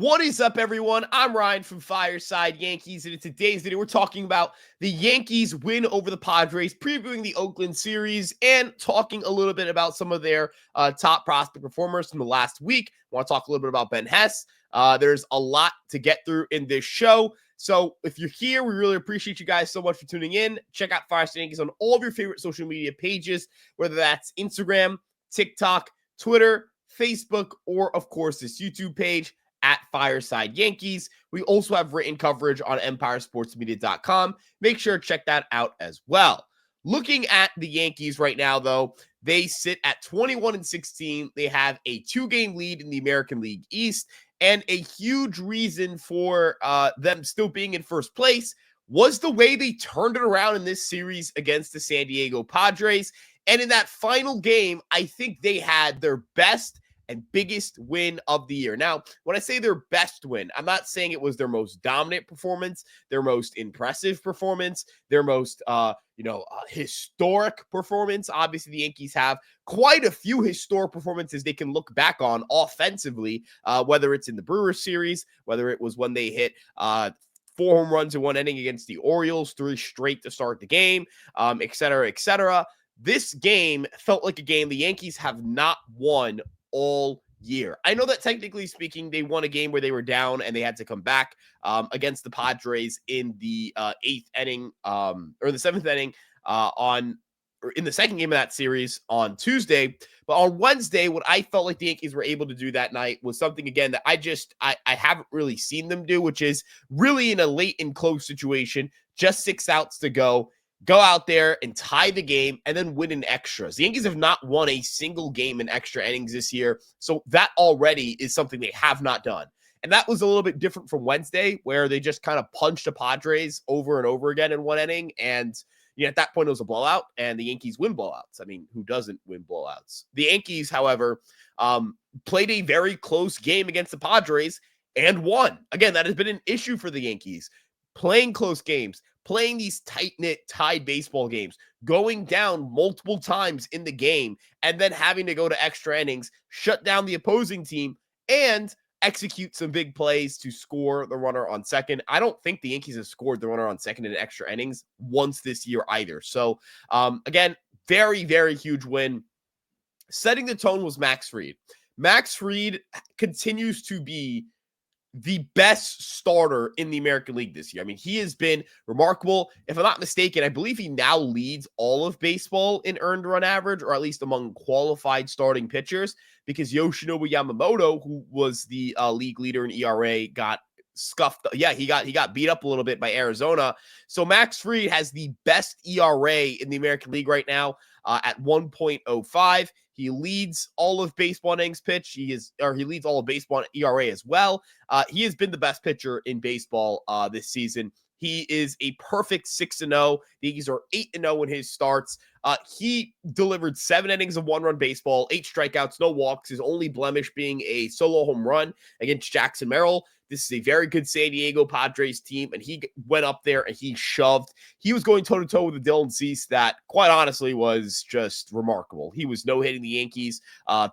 What is up, everyone? I'm Ryan from Fireside Yankees, and in today's video, we're talking about the Yankees win over the Padres, previewing the Oakland series, and talking a little bit about some of their top prospect performers from the last week. I want to talk a little bit about Ben Hess. There's a lot to get through in this show. So if you're here, we really appreciate you guys so much for tuning in. Check out Fireside Yankees on all of your favorite social media pages, whether that's Instagram, TikTok, Twitter, Facebook, or, of course, this YouTube page at Fireside Yankees. We also have written coverage on EmpireSportsMedia.com. Make sure to check that out as well. Looking at the Yankees right now, though, they sit at 21-16. They have a 2-game lead in the American League East, and a huge reason for them still being in first place was the way they turned it around in this series against the San Diego Padres. And in that final game, I think they had their best and biggest win of the year. Now, when I say their best win, I'm not saying it was their most dominant performance, their most impressive performance, their most, historic performance. Obviously, the Yankees have quite a few historic performances they can look back on offensively, whether it's in the Brewers series, whether it was when they hit 4 home runs in one inning against the Orioles, 3 straight to start the game, et cetera, et cetera. This game felt like a game the Yankees have not won all year. I know that technically speaking, they won a game where they were down and they had to come back against the Padres in the 8th inning or the 7th inning in the second game of that series on Tuesday. But on Wednesday, what I felt like the Yankees were able to do that night was something, again, that I haven't really seen them do, which is really in a late and close situation, just 6 outs to go out there and tie the game and then win in extras. The Yankees have not won a single game in extra innings this year, so that already is something they have not done. And that was a little bit different from Wednesday, where they just kind of punched the Padres over and over again in one inning. And at that point, it was a blowout, and the Yankees win blowouts. I mean, who doesn't win blowouts? The Yankees, however, played a very close game against the Padres and won. Again, that has been an issue for the Yankees. Playing close games, playing these tight-knit, tied baseball games, going down multiple times in the game, and then having to go to extra innings, shut down the opposing team, and execute some big plays to score the runner on second. I don't think the Yankees have scored the runner on second in extra innings once this year either. So, again, very, very huge win. Setting the tone was Max Fried. Max Fried continues to be the best starter in the American League this year. I mean, he has been remarkable. If I'm not mistaken, I believe he now leads all of baseball in earned run average, or at least among qualified starting pitchers, because Yoshinobu Yamamoto, who was the league leader in ERA, got scuffed. Yeah, he got beat up a little bit by Arizona. So Max Fried has the best ERA in the American League right now at 1.05. He leads all of baseball innings pitch. He leads all of baseball ERA as well. He has been the best pitcher in baseball this season. He is a perfect 6-0. The Yankees are 8-0 in his starts. He delivered 7 innings of 1-run baseball, 8 strikeouts, no walks. His only blemish being a solo home run against Jackson Merrill. This is a very good San Diego Padres team, and he went up there and he shoved. He was going toe-to-toe with the Dylan Cease that, quite honestly, was just remarkable. He was no-hitting the Yankees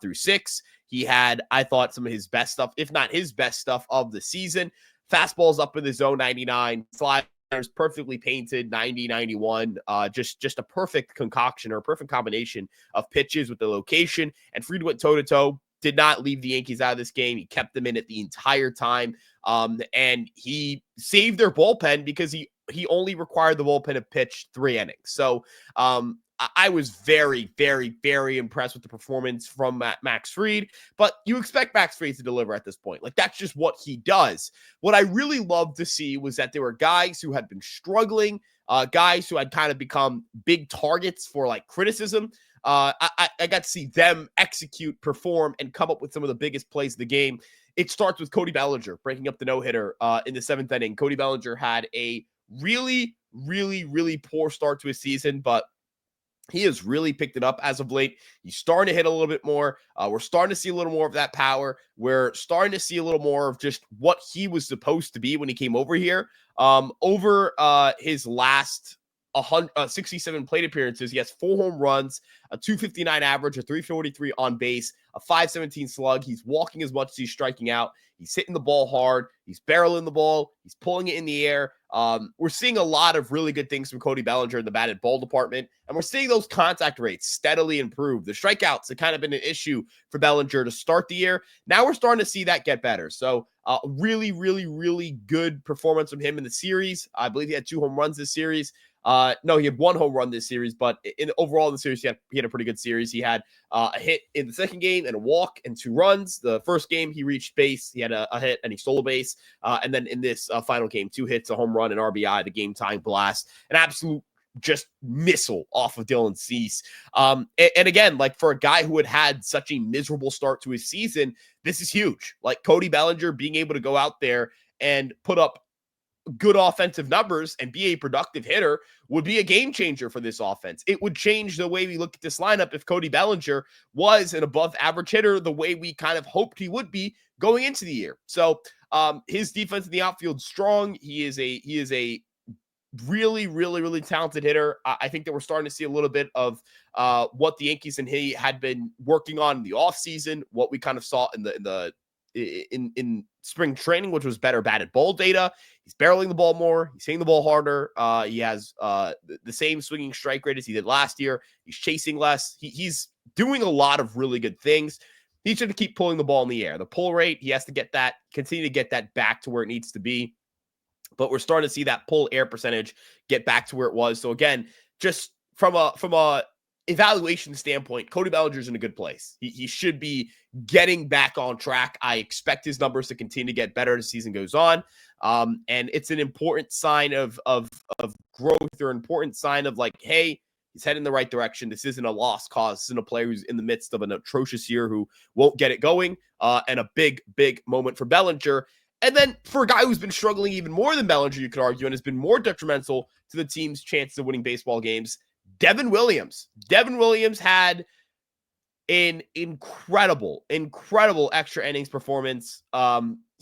through 6. He had, I thought, some of his best stuff, if not his best stuff of the season. Fastballs up in the zone, 99. Sliders perfectly painted, 90, 91. Just a perfect concoction, or a perfect combination of pitches with the location. And Fried went toe-to-toe. Did not leave the Yankees out of this game. He kept them in it the entire time. And he saved their bullpen because he only required the bullpen to pitch 3 innings. So I was very, very, very impressed with the performance from Max Fried. But you expect Max Fried to deliver at this point. Like, that's just what he does. What I really loved to see was that there were guys who had been struggling, guys who had kind of become big targets for, like, criticism. I got to see them execute, perform, and come up with some of the biggest plays of the game. It starts with Cody Bellinger breaking up the no-hitter in the 7th inning. Cody Bellinger had a really, really, really poor start to his season, but he has really picked it up as of late. He's starting to hit a little bit more. We're starting to see a little more of that power. We're starting to see a little more of just what he was supposed to be when he came over here. Over his last 67 plate appearances. He has 4 home runs, a 259 average, a 343 on base, a 517 slug. He's walking as much as he's striking out. He's hitting the ball hard. He's barreling the ball. He's pulling it in the air. We're seeing a lot of really good things from Cody Bellinger in the batted ball department, and we're seeing those contact rates steadily improve. The strikeouts have kind of been an issue for Bellinger to start the year. Now we're starting to see that get better. So really, really, really good performance from him in the series. I believe he had 2 home runs this series. No, he had 1 home run this series, but overall in the series, he had a pretty good series. He had a hit in the second game and a walk and 2 runs. The first game, he reached base. He had a hit and he stole a base. And then in this final game, 2 hits, a home run, an RBI, the game-tying blast, an absolute just missile off of Dylan Cease. And again, like for a guy who had such a miserable start to his season, this is huge. Like Cody Bellinger being able to go out there and put up good offensive numbers and be a productive hitter would be a game changer for this offense. It would change the way we look at this lineup if Cody Bellinger was an above average hitter the way we kind of hoped he would be going into the year. So his defense in the outfield strong. He is a really, really, really talented hitter. I think that we're starting to see a little bit of what the Yankees and he had been working on in the offseason, what we kind of saw in spring training, which was better batted ball data. He's barreling the ball more. He's hitting the ball harder. He has the same swinging strike rate as he did last year. He's chasing less. He's doing a lot of really good things. He should keep pulling the ball in the air. The pull rate, he has to continue to get that back to where it needs to be. But we're starting to see that pull air percentage get back to where it was. So again, just from a evaluation standpoint, Cody Bellinger's in a good place. He should be getting back on track. I expect his numbers to continue to get better as the season goes on. And it's an important sign of growth, or an important sign of like, hey, he's heading in the right direction. This isn't a lost cause. This isn't a player who's in the midst of an atrocious year who won't get it going. And a big, big moment for Bellinger. And then for a guy who's been struggling even more than Bellinger, you could argue, and has been more detrimental to the team's chances of winning baseball games, Devin Williams. Devin Williams had an incredible extra innings performance.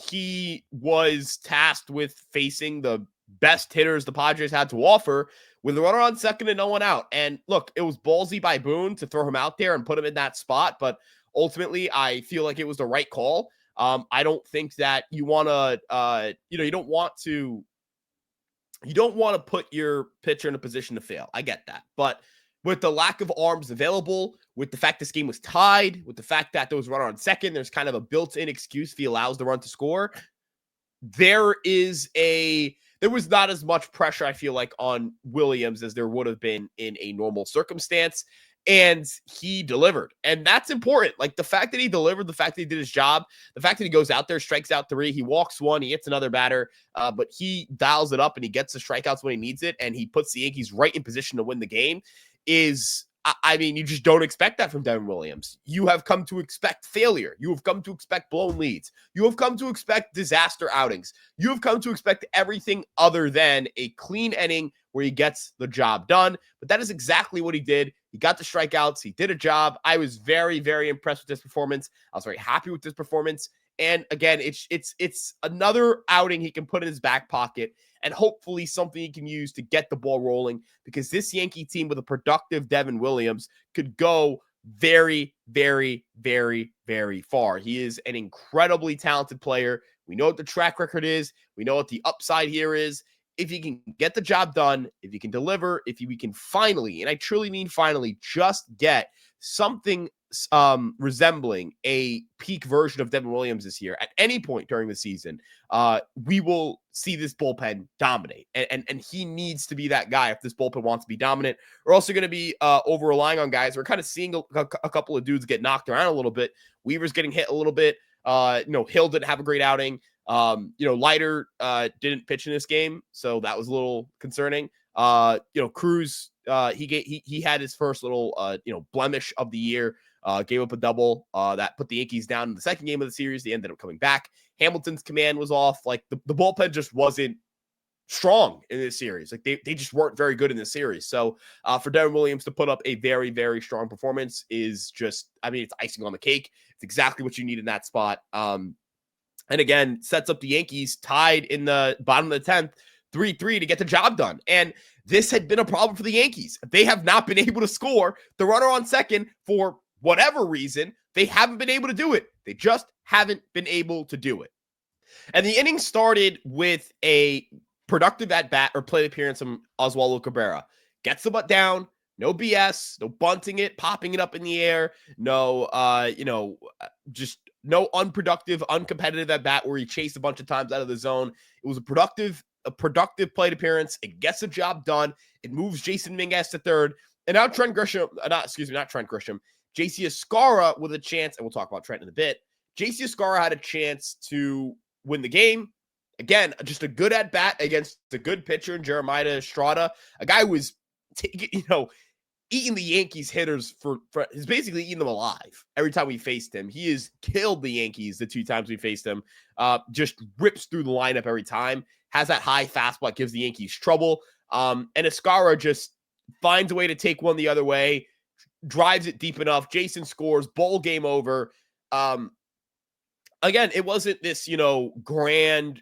He was tasked with facing the best hitters the Padres had to offer with a runner on second and no one out. And look, it was ballsy by Boone to throw him out there and put him in that spot, but ultimately I feel like it was the right call. I don't think that you want to, you don't want to put your pitcher in a position to fail. I get that. But with the lack of arms available, with the fact this game was tied, with the fact that there was a runner on second, there's kind of a built-in excuse if he allows the run to score. There was not as much pressure, I feel like, on Williams as there would have been in a normal circumstance. And he delivered. And that's important. Like the fact that he delivered, the fact that he did his job, the fact that he goes out there, strikes out 3, he walks 1, he hits another batter, but he dials it up and he gets the strikeouts when he needs it, and he puts the Yankees right in position to win the game is, I mean, you just don't expect that from Devin Williams. You have come to expect failure. You have come to expect blown leads. You have come to expect disaster outings. You have come to expect everything other than a clean inning where he gets the job done. But that is exactly what he did. He got the strikeouts. He did a job. I was very, very impressed with this performance. I was very happy with this performance. And again, it's another outing he can put in his back pocket, and hopefully something he can use to get the ball rolling, because this Yankee team with a productive Devin Williams could go very, very, very, very far. He is an incredibly talented player. We know what the track record is. We know what the upside here is. If he can get the job done, if he can deliver, we can finally, and I truly mean finally, just get something resembling a peak version of Devin Williams this year at any point during the season, we will see this bullpen dominate. And he needs to be that guy if this bullpen wants to be dominant. We're also going to be over relying on guys. We're kind of seeing a couple of dudes get knocked around a little bit. Weaver's getting hit a little bit. Hill didn't have a great outing. Leiter didn't pitch in this game, so that was a little concerning. Cruz, he had his first little blemish of the year. Gave up a double that put the Yankees down in the second game of the series. They ended up coming back. Hamilton's command was off. Like the bullpen just wasn't strong in this series. Like they just weren't very good in this series. So for Devin Williams to put up a very, very strong performance is just, I mean, it's icing on the cake. It's exactly what you need in that spot. And again, sets up the Yankees tied in the bottom of the 10th, 3-3 to get the job done. And this had been a problem for the Yankees. They have not been able to score the runner on second for whatever reason. They haven't been able to do it. They just haven't been able to do it. And the inning started with a productive at-bat or plate appearance from Oswaldo Cabrera. Gets the butt down, no BS, no bunting it, popping it up in the air, no, just no unproductive, uncompetitive at-bat where he chased a bunch of times out of the zone. It was a productive plate appearance. It gets the job done. It moves Jason Mingus to third. And now Trent Grisham, not Trent Grisham, JC Escarra with a chance, and we'll talk about Trent in a bit. JC Escarra had a chance to win the game. Again, just a good at bat against a good pitcher in Jeremiah Estrada, a guy who was eating the Yankees hitters for he's basically eating them alive every time we faced him. He has killed the Yankees the 2 times we faced him. Just rips through the lineup every time. Has that high fastball that gives the Yankees trouble. And Escarra just finds a way to take one the other way, drives it deep enough. Jason scores, bowl game over. Again, it wasn't this, grand,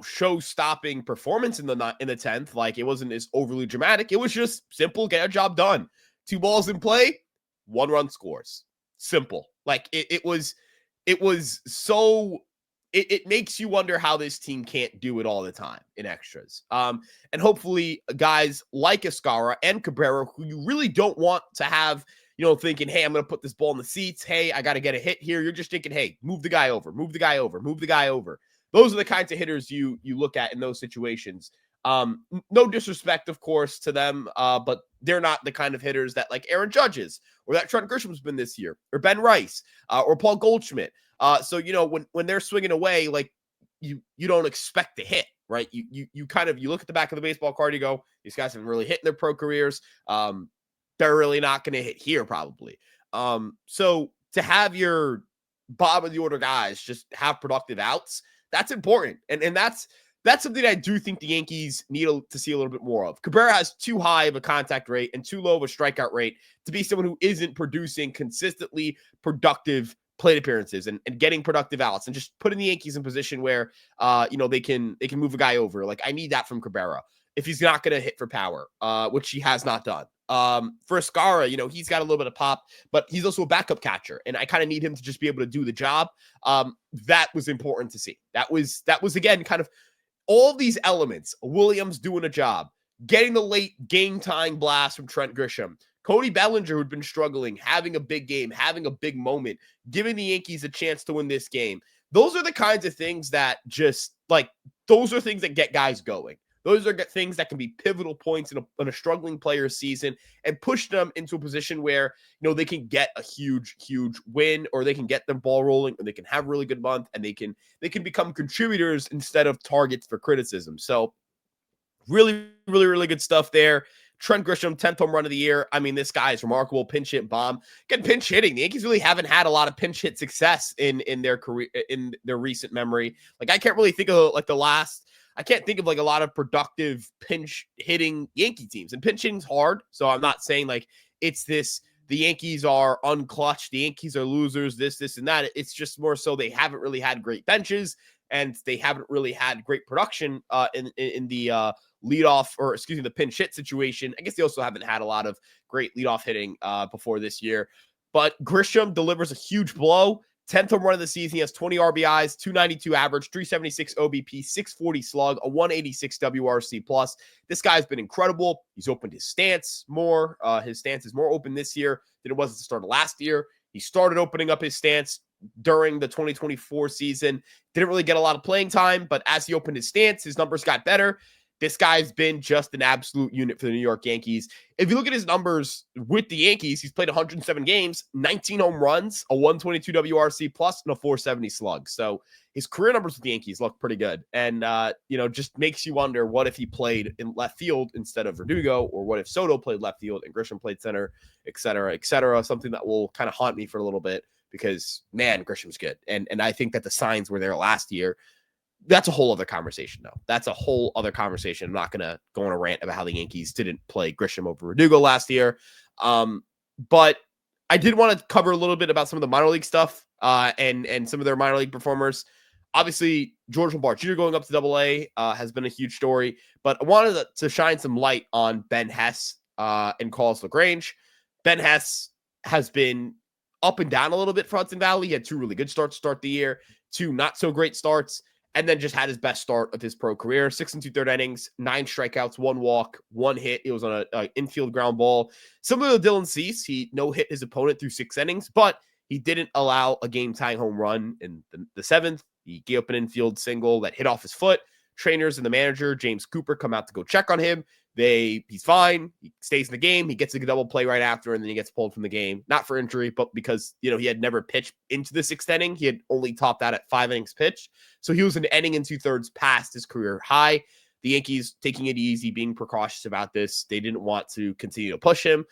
show-stopping performance in the 10th. Like, it wasn't this overly dramatic. It was just simple, get a job done. 2 balls in play, 1 run scores. Simple. Like, it was so. It makes you wonder how this team can't do it all the time in extras. And hopefully guys like Escarra and Cabrera, who you really don't want to have, thinking, hey, I'm going to put this ball in the seats. Hey, I got to get a hit here. You're just thinking, hey, move the guy over, move the guy over, move the guy over. Those are the kinds of hitters you look at in those situations. No disrespect, of course, to them, but they're not the kind of hitters that like Aaron Judge is, or that Trent Grisham's been this year, or Ben Rice, or Paul Goldschmidt. So, when they're swinging away, like you don't expect to hit, right? You look at the back of the baseball card, you go, these guys haven't really hit in their pro careers. They're really not going to hit here probably. So to have your bottom of the order guys just have productive outs, that's important. And that's something I do think the Yankees need to see a little bit more of. Cabrera has too high of a contact rate and too low of a strikeout rate to be someone who isn't producing consistently productive plate appearances and getting productive outs and just putting the Yankees in position where, they can move a guy over. Like, I need that from Cabrera if he's not going to hit for power, which he has not done. For Escarra, he's got a little bit of pop, but he's also a backup catcher, and I kind of need him to just be able to do the job. That was important to see. That was again, kind of all these elements. Williams doing a job, getting the late game-tying blast from Trent Grisham, Cody Bellinger, who'd been struggling, having a big game, having a big moment, giving the Yankees a chance to win this game. Those are the kinds of things that those are things that get guys going. Those are things that can be pivotal points in a struggling player's season and push them into a position where, they can get a huge, huge win, or they can get their ball rolling, or they can have a really good month, and they can become contributors instead of targets for criticism. So really, really, really good stuff there. Trent Grisham, 10th home run of the year. I mean, this guy is remarkable. Pinch hit bomb. Again, pinch hitting. The Yankees really haven't had a lot of pinch hit success in their career, in their recent memory. Like, I can't really think of I can't think of a lot of productive pinch hitting Yankee teams. And pinch hitting's hard. So I'm not saying it's this, the Yankees are unclutched, the Yankees are losers, this, and that. It's just more so they haven't really had great benches, and they haven't really had great production in the the pinch hit situation. I guess they also haven't had a lot of great leadoff hitting before this year. But Grisham delivers a huge blow. 10th home run of the season. He has 20 RBIs, 292 average, 376 OBP, 640 slug, a 186 WRC plus. This guy's been incredible. He's opened his stance more. His stance is more open this year than it was at the start of last year. He started opening up his stance during the 2024 season. Didn't really get a lot of playing time, but as he opened his stance, his numbers got better. This guy's been just an absolute unit for the New York Yankees. If you look at his numbers with the Yankees, he's played 107 games, 19 home runs, a 122 WRC plus, and a 470 slug. So his career numbers with the Yankees look pretty good. And, just makes you wonder, what if he played in left field instead of Verdugo, or what if Soto played left field and Grisham played center, et cetera, et cetera. Something that will kind of haunt me for a little bit, because, man, Grisham's good. And I think that the signs were there last year. That's a whole other conversation, though. That's a whole other conversation. I'm not going to go on a rant about how the Yankees didn't play Grisham over Verdugo last year. But I did want to cover a little bit about some of the minor league stuff and some of their minor league performers. Obviously, George Lombardi Jr. going up to AA has been a huge story, but I wanted to shine some light on Ben Hess and Carlos LaGrange. Ben Hess has been up and down a little bit for Hudson Valley. He had 2 really good starts to start the year, 2 not so great starts, and then just had his best start of his pro career. 6 2/3 innings, 9 strikeouts, 1 walk, 1 hit. It was on an infield ground ball. Similar to Dylan Cease, he no hit his opponent through 6 innings, but he didn't allow a game-tying home run in the 7th. He gave up an infield single that hit off his foot. Trainers and the manager, James Cooper, come out to go check on him. He's fine. He stays in the game. He gets a double play right after, and then he gets pulled from the game. Not for injury, but because, he had never pitched into the 6th inning. He had only topped out at 5 innings pitched. So he was an inning and 2/3 past his career high. The Yankees taking it easy, being precautious about this. They didn't want to continue to push him.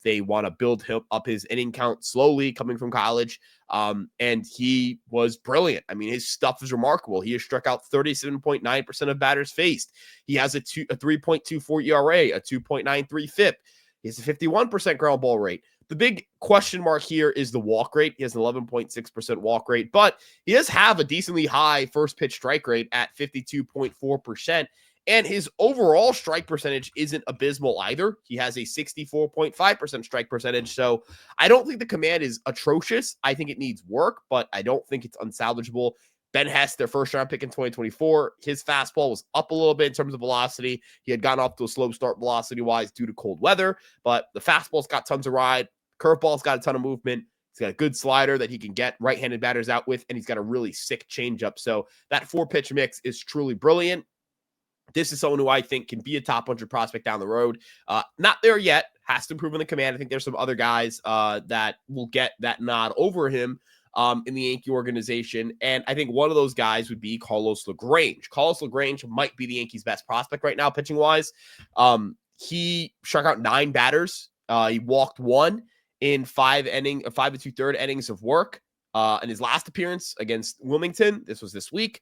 They want to build him up his inning count slowly coming from college. And he was brilliant. I mean, his stuff is remarkable. He has struck out 37.9% of batters faced. He has a 3.24 ERA, a 2.93 FIP. He has a 51% ground ball rate. The big question mark here is the walk rate. He has an 11.6% walk rate, but he does have a decently high first pitch strike rate at 52.4%. And his overall strike percentage isn't abysmal either. He has a 64.5% strike percentage. So I don't think the command is atrocious. I think it needs work, but I don't think it's unsalvageable. Ben Hess, their first round pick in 2024, his fastball was up a little bit in terms of velocity. He had gotten off to a slow start velocity-wise due to cold weather, but the fastball's got tons of ride. Curveball's got a ton of movement. He's got a good slider that he can get right-handed batters out with, and he's got a really sick changeup. So that 4-pitch mix is truly brilliant. This is someone who I think can be a top 100 prospect down the road. Not there yet. Has to improve in the command. I think there's some other guys that will get that nod over him in the Yankee organization. And I think one of those guys would be Carlos LaGrange. Carlos LaGrange might be the Yankees' best prospect right now, pitching-wise. He struck out 9 batters. He walked 1 in 5 2/3 innings of work. In his last appearance against Wilmington, this was this week,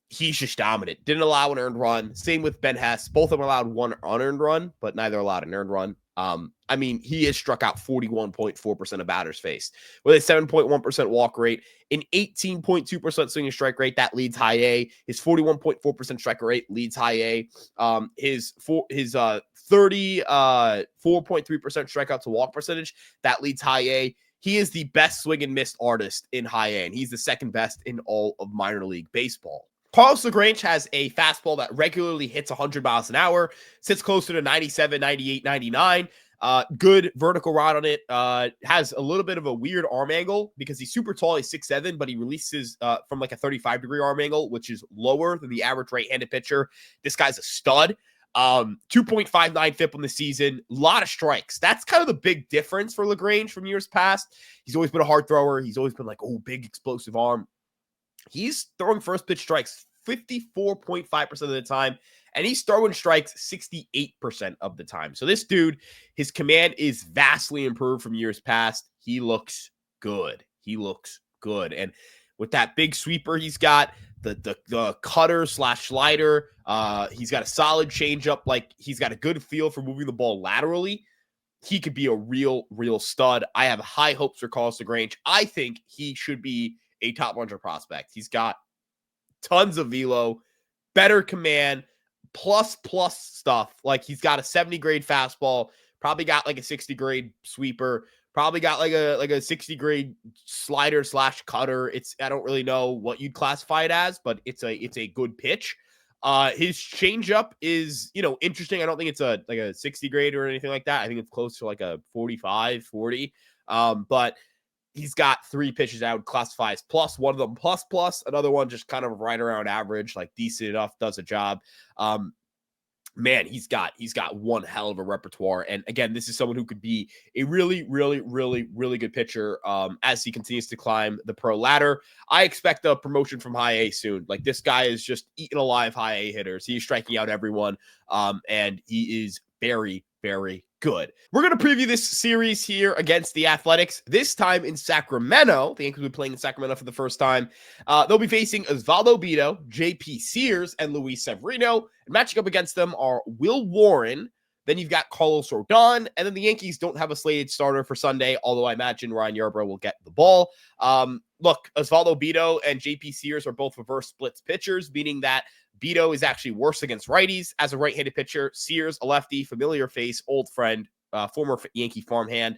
he's just dominant. Didn't allow an earned run. Same with Ben Hess. Both of them allowed 1 unearned run, but neither allowed an earned run. I mean, he has struck out 41.4% of batters faced with a 7.1% walk rate, an 18.2% swinging strike rate that leads high A. His 41.4% strike rate leads high A. His 4.3% strikeout to walk percentage that leads high A. He is the best swing and miss artist in high A, and he's the second best in all of minor league baseball. Carlos LaGrange has a fastball that regularly hits 100 miles an hour, sits closer to 97, 98, 99. Good vertical rod on it. Has a little bit of a weird arm angle because he's super tall. He's 6'7", but he releases from like a 35-degree arm angle, which is lower than the average right-handed pitcher. This guy's a stud. 2.59 FIP on the season. A lot of strikes. That's kind of the big difference for LaGrange from years past. He's always been a hard thrower. He's always been like, big explosive arm. He's throwing first pitch strikes 54.5% of the time, and he's throwing strikes 68% of the time. So this dude, his command is vastly improved from years past. He looks good. And with that big sweeper he's got, the cutter / slider, he's got a solid changeup. Like, he's got a good feel for moving the ball laterally. He could be a real stud. I have high hopes for Carlos LaGrange. I think he should be a top 100 prospect. He's got tons of velo, better command, plus stuff. Like, he's got a 70 grade fastball, probably got like a 60 grade sweeper, probably got like a 60 grade slider / cutter. I don't really know what you'd classify it as, but it's a good pitch. His changeup is, interesting. I don't think it's like a 60 grade or anything like that. I think it's close to like a 45, 40. But he's got 3 pitches I would classify as plus, one of them plus, another one just kind of right around average, like decent enough, does a job. Man, he's got one hell of a repertoire. And again, this is someone who could be a really good pitcher as he continues to climb the pro ladder. I expect a promotion from high A soon. Like, this guy is just eating alive high A hitters. He's striking out everyone. And he is very good. We're going to preview this series here against the Athletics, this time in Sacramento. The Yankees will be playing in Sacramento for the first time. They'll be facing Osvaldo Bido, JP Sears, and Luis Severino. And matching up against them are Will Warren, Then you've got Carlos Rodon, and then the Yankees don't have a slated starter for Sunday, although I imagine Ryan Yarbrough will get the ball. Look, Osvaldo Bido and JP Sears are both reverse splits pitchers, meaning that Bido is actually worse against righties as a right-handed pitcher. Sears, a lefty, familiar face, old friend, former Yankee farmhand.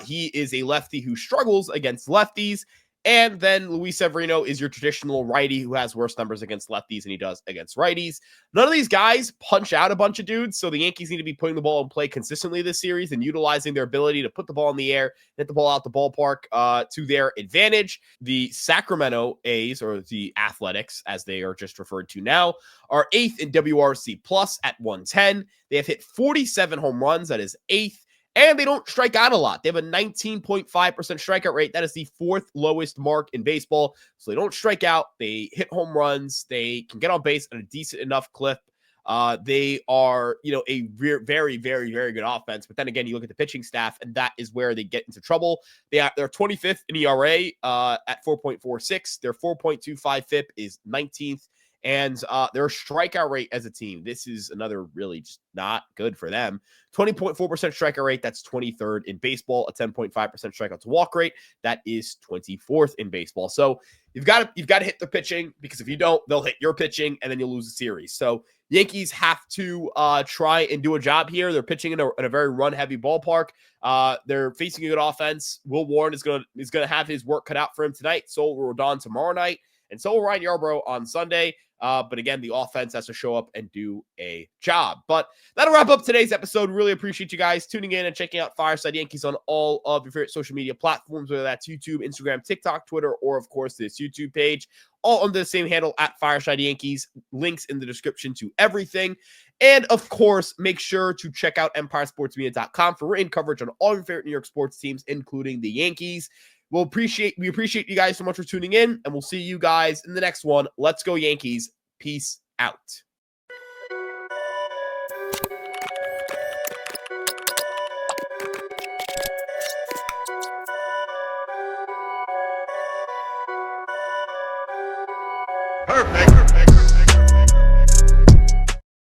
He is a lefty who struggles against lefties. And then Luis Severino is your traditional righty who has worse numbers against lefties than he does against righties. None of these guys punch out a bunch of dudes, so the Yankees need to be putting the ball in play consistently this series and utilizing their ability to put the ball in the air, hit the ball out the ballpark to their advantage. The Sacramento A's, or the Athletics, as they are just referred to now, are 8th in WRC plus at 110. They have hit 47 home runs. That is 8th. And they don't strike out a lot. They have a 19.5% strikeout rate. That is the 4th lowest mark in baseball. So they don't strike out. They hit home runs. They can get on base at a decent enough clip. They are, a very, very, very good offense. But then again, you look at the pitching staff, and that is where they get into trouble. They're 25th in ERA at 4.46. Their 4.25 FIP is 19th. And their strikeout rate as a team, this is another really just not good for them. 20.4% strikeout rate, that's 23rd in baseball. A 10.5% strikeout to walk rate, that is 24th in baseball. So you've got to hit the pitching, because if you don't, they'll hit your pitching, and then you'll lose the series. So Yankees have to try and do a job here. They're pitching in a very run-heavy ballpark. They're facing a good offense. Will Warren is gonna have his work cut out for him tonight. So will Rodon tomorrow night, and so will Ryan Yarbrough on Sunday. But again, the offense has to show up and do a job. But that'll wrap up today's episode. Really appreciate you guys tuning in and checking out Fireside Yankees on all of your favorite social media platforms, whether that's YouTube, Instagram, TikTok, Twitter, or of course this YouTube page, all under the same handle at Fireside Yankees. Links in the description to everything. And of course, make sure to check out EmpireSportsMedia.com for written coverage on all your favorite New York sports teams, including the Yankees. We appreciate you guys so much for tuning in, and we'll see you guys in the next one. Let's go Yankees. Peace out. Perfect.